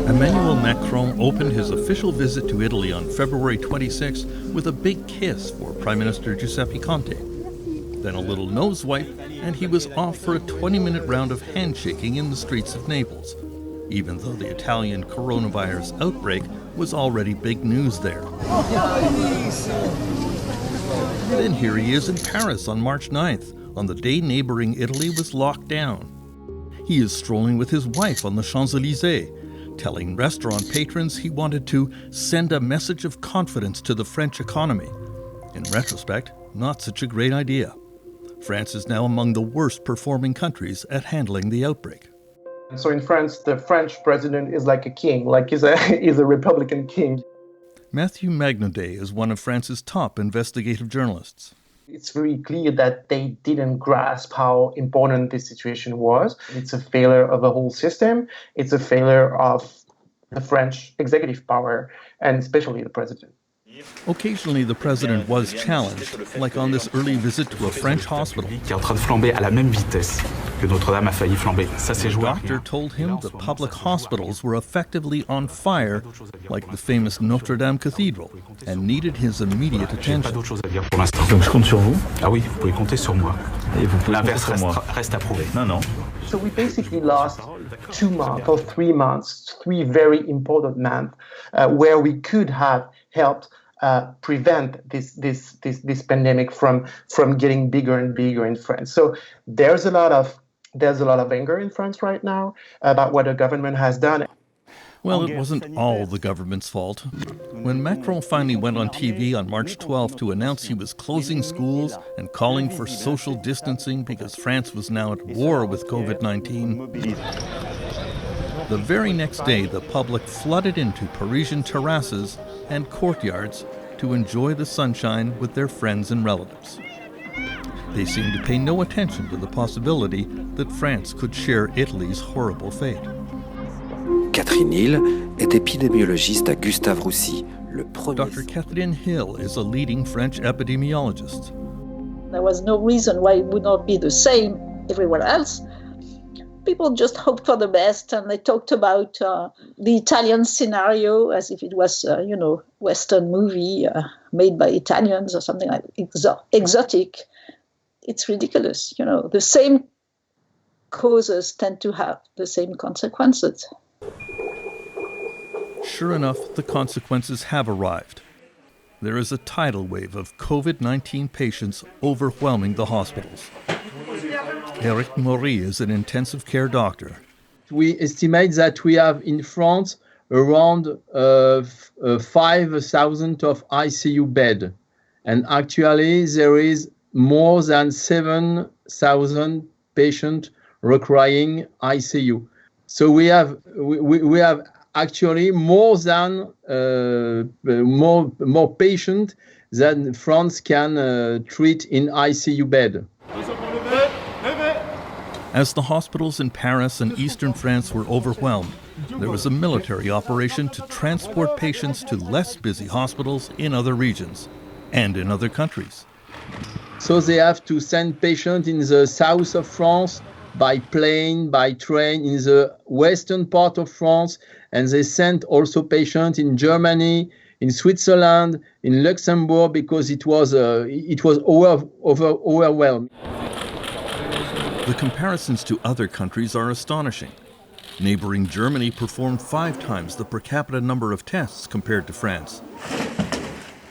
Emmanuel Macron opened his official visit to Italy on February 26 with a big kiss for Prime Minister Giuseppe Conte. Then a little nose wipe, and he was off for a 20-minute round of handshaking in the streets of Naples, even though the Italian coronavirus outbreak was already big news there. Then here he is in Paris on March 9th, on the day neighbouring Italy was locked down. He is strolling with his wife on the Champs-Élysées, telling restaurant patrons he wanted to send a message of confidence to the French economy. In retrospect, not such a great idea. France is now among the worst performing countries at handling the outbreak. So in France, the French president is like a king, like he's a Republican king. Matthew Magnodet is one of France's top investigative journalists. It's very clear that they didn't grasp how important this situation was. It's a failure of the whole system. It's a failure of the French executive power, and especially the president. Occasionally, the president was challenged, like on this early visit to a French hospital. The doctor told him the public hospitals were effectively on fire, like the famous Notre Dame Cathedral, and needed his immediate attention. Donc je compte sur vous. Ah oui, vous pouvez compter sur moi. L'inverse reste à prouver. Non. So we basically lost 2 months or 3 months, 3 very important months, where we could have helped prevent this pandemic from getting bigger and bigger in France. So there's a lot of anger in France right now about what the government has done. Well, it wasn't all the government's fault. When Macron finally went on TV on March 12th to announce he was closing schools and calling for social distancing because France was now at war with COVID-19, the very next day the public flooded into Parisian terraces and courtyards to enjoy the sunshine with their friends and relatives. They seemed to pay no attention to the possibility that France could share Italy's horrible fate. Catherine Hill est épidémiologiste à Gustave Roussy, le premier. Dr. Catherine Hill is a leading French epidemiologist. There was no reason why it would not be the same everywhere else. People just hoped for the best, and they talked about the Italian scenario as if it was, Western movie made by Italians or something like exotic. It's ridiculous. The same causes tend to have the same consequences. Sure enough, the consequences have arrived. There is a tidal wave of COVID-19 patients overwhelming the hospitals. Eric Maury is an intensive care doctor. We estimate that we have in France around 5,000 of ICU beds. And actually there is more than 7,000 patients requiring ICU. So we have actually more patients than France can treat in ICU bed. As the hospitals in Paris and eastern France were overwhelmed, there was a military operation to transport patients to less busy hospitals in other regions and in other countries. So they have to send patients in the south of France by plane, by train, in the western part of France, and they sent also patients in Germany, in Switzerland, in Luxembourg, because it was overwhelmed. The comparisons to other countries are astonishing. Neighboring Germany performed 5 times the per capita number of tests compared to France.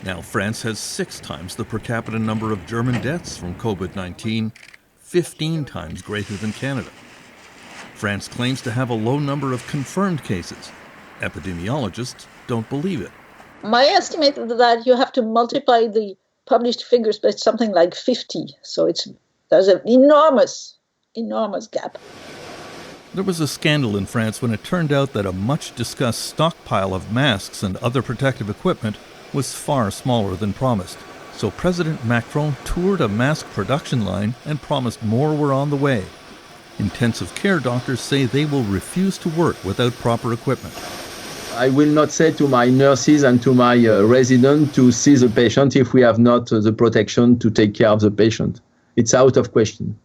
Now France has 6 times the per capita number of German deaths from COVID-19, 15 times greater than Canada. France claims to have a low number of confirmed cases. Epidemiologists don't believe it. My estimate is that you have to multiply the published figures by something like 50. So there's an enormous gap. There was a scandal in France when it turned out that a much-discussed stockpile of masks and other protective equipment was far smaller than promised. So President Macron toured a mask production line and promised more were on the way. Intensive care doctors say they will refuse to work without proper equipment. I will not say to my nurses and to my residents to see the patient if we have not the protection to take care of the patient. It's out of question.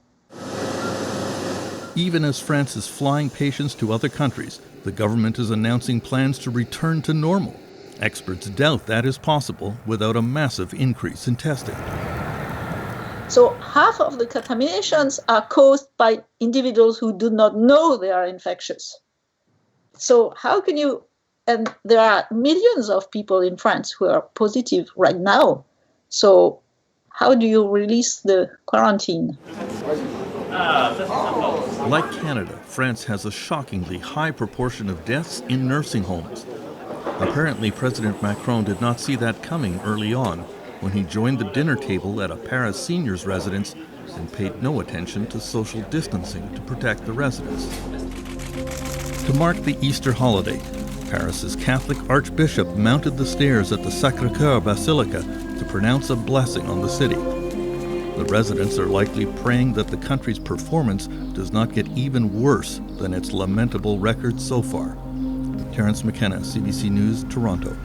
Even as France is flying patients to other countries, the government is announcing plans to return to normal. Experts doubt that is possible without a massive increase in testing. So half of the contaminations are caused by individuals who do not know they are infectious. So how can you, and there are millions of people in France who are positive right now. So how do you release the quarantine? Like Canada, France has a shockingly high proportion of deaths in nursing homes. Apparently, President Macron did not see that coming early on when he joined the dinner table at a Paris seniors' residence and paid no attention to social distancing to protect the residents. To mark the Easter holiday, Paris's Catholic Archbishop mounted the stairs at the Sacré-Cœur Basilica to pronounce a blessing on the city. The residents are likely praying that the country's performance does not get even worse than its lamentable record so far. Terence McKenna, CBC News, Toronto.